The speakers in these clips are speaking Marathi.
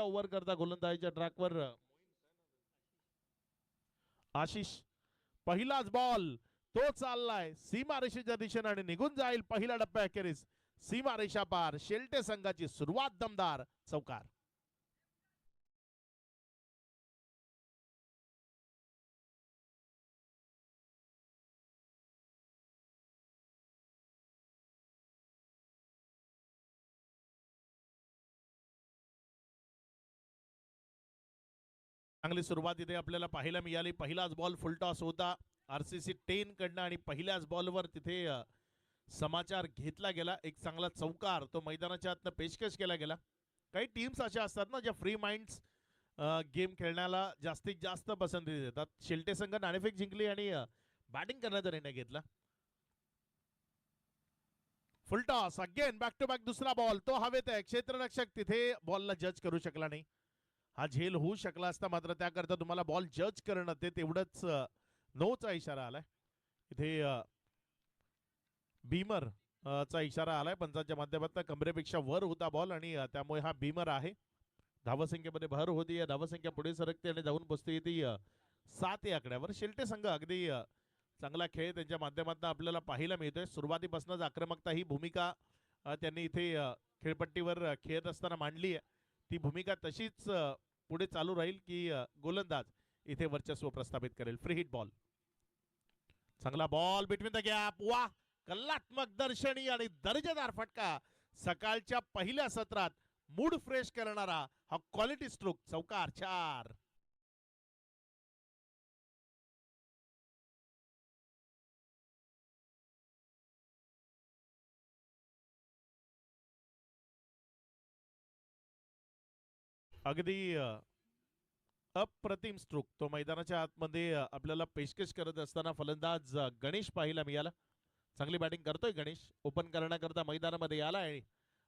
ओव्हर करता गोलंदाजीच्या ट्रॅकवर आशिष. पहिलाच बॉल तो चाललाय सीमारेषेच्या दिशेने आणि निघून जाईल पहिल्या टप्प्याखेरीस सीमारेषा पार. शेल्टे संघाची सुरुवात दमदार चौकार. चांगली सुरुवात इथे आपल्याला पाहायला मिळाली. पहिलाच बॉल फुलटॉस होता RCC 10 कडनं आणि पहिल्याच बॉलवर तिथे समाचार घेतला गेला. एक चांगला चौकार तो मैदानाच्या आतनं पेशकश केला गेला. काही टीम्स अशा असतात ना ज्या फ्री माइंड्स गेम खेळण्याला जास्तीत जास्त पसंती देतात. शेल्टे संघ नाणेफेक जिंकली आणि बॅटिंग करण्याचा निर्णय घेतला. Full toss again back to back दुसरा बॉल तो हवेत आहे. क्षेत्ररक्षक तिथे बॉलला जज करू शकला नाही. हा झेल होऊ शकला असता मात्र त्याकरता तुम्हाला बॉल जज करणं ते तेवढंच नोचा इशारा आलाय. इथे बीमर चा इशारा आलाय पंचांच्या माध्यमातून. कमरेपेक्षा वर होता बॉल आणि त्यामुळे हा बीमर आहे. धावसंख्येमध्ये भर होती. धावसंख्या पुढे सरकते आणि जाऊन पोचते ती 7 या आकड्यावर. शेल्टे संघ अगदी चांगला खेळ त्यांच्या माध्यमातून आपल्याला पाहायला मिळतोय. सुरुवातीपासूनच आक्रमकता ही भूमिका त्यांनी इथे खेळपट्टीवर खेळत असताना मांडली आहे. ती भूमिका तशीच पुढे चालू राहील की गोलंदाज इथे वर्चस्व प्रस्थापित करेल. Free hit ball. चांगला बॉल बिटवीन द गॅप. वा कलात्मक दर्शनी आणि दर्जेदार फटका. सकाळच्या पहिल्या सत्रात मूड फ्रेश करणारा हा क्वालिटी स्ट्रोक चौकार. 4. अगदी अप्रतिम स्ट्रोक तो मैदानाच्या आतमध्ये आपल्याला पेशकश करत असताना फलंदाज गणेश पाहायला मिळाला. चांगली बॅटिंग करतोय गणेश. ओपन करण्याकरता मैदानामध्ये आला आहे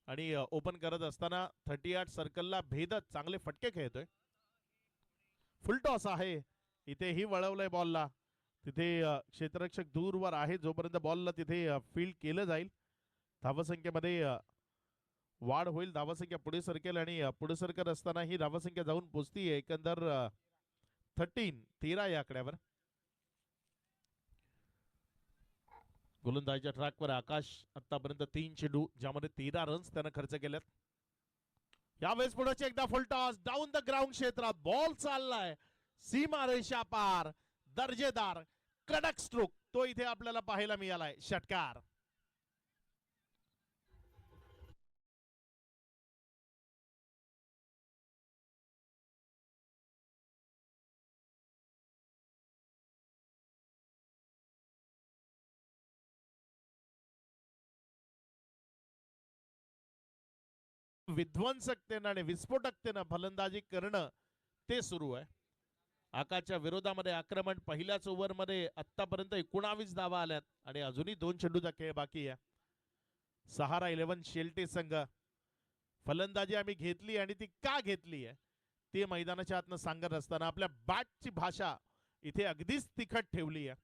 आणि ओपन करत असताना 38 सर्कलला भेदत चांगले फटके खेळतोय. फुलटॉस आहे इथेही वळवलंय बॉलला. तिथे क्षेत्ररक्षक दूरवर आहे. जोपर्यंत बॉलला तिथे फील्ड केलं जाईल धावसंख्येमध्ये वाढ होईल. धावसंख्या पुढे सरकेल आणि पुढे सरकत असताना ही धावसंख्या जाऊन पोचतीये एकंदर 13 या आकड्यावर. गोलंदाजीच्या ट्रॅकवर आकाश आतापर्यंत 3 चेंडू ज्यामध्ये 13 रन्स त्यानं खर्च केल्यात. यावेळेस पुढे एकदा फुलटॉस डाऊन द ग्राउंड क्षेत्रात बॉल चाललाय सीमारेषा पार. दर्जेदार कडक स्ट्रोक तो इथे आपल्याला पाहायला मिळालाय. षटकार. विध्वंसकतेनं आणि विस्फोटकतेनं फलंदाजी करणं ते सुरू आहे. आकाशच्या विरोधामध्ये आक्रमण. पहिल्याच ओव्हरमध्ये आतापर्यंत 19 धावा आल्यात आणि अजूनही 2 चेंडूचा खेळ बाकी आहे. सहारा 11 शेल्टे संघ. फलंदाजी आम्ही घेतली आणि ती का घेतली आहे ते मैदानाच्या आतनं सांगत असताना आपल्या बॅटची भाषा इथे अगदीच तिखट ठेवली आहे.